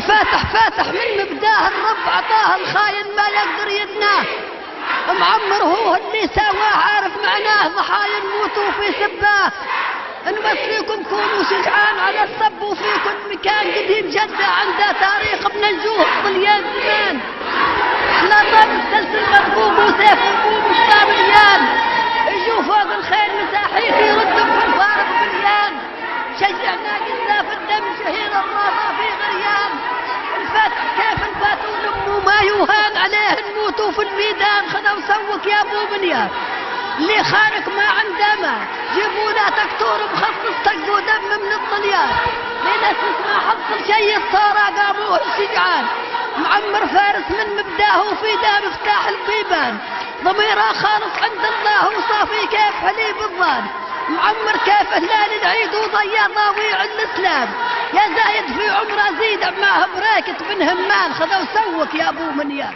الفاتح فاتح من مبداه، الرب عطاه الخاين ما يقدر يدناه. معمر هو اللي سواه، عارف معناه، ضحايا نموتوا في سباه. نبث فيكم كونوا شجعان على الصب، وفي كل مكان قديم جدة عنده تاريخ من الجوه طليان زمان. احنا طب سلسل مطبوب وسيف وبوب وشباب ريان، يجوا فوق الخيل مساحيك يردوا بحفار بليان. شجعنا قلنا في الدم شهير الراضى في غريان. الفتح كيف الفاتون امه ما يوهان عليه، نموتوا في الميدان. خذوا سوك يا ابو بنيان، اللي خانك ما عنده ما جيبوا له دكتور مخصص تقوا دم من الطليان. ليلة ما حصل شي الصورة قاموه الشجعان. معمر فارس من مبداه وفي دار مفتاح البيبان. ضميره خالص عند الله وصافي كيف حليب الظان. معمر كيف هلال العيد وضيع ضاويع الاسلام. يا زايد في عمره زيد معه بريكة بن همان. خذوا سوك يا ابو منيان.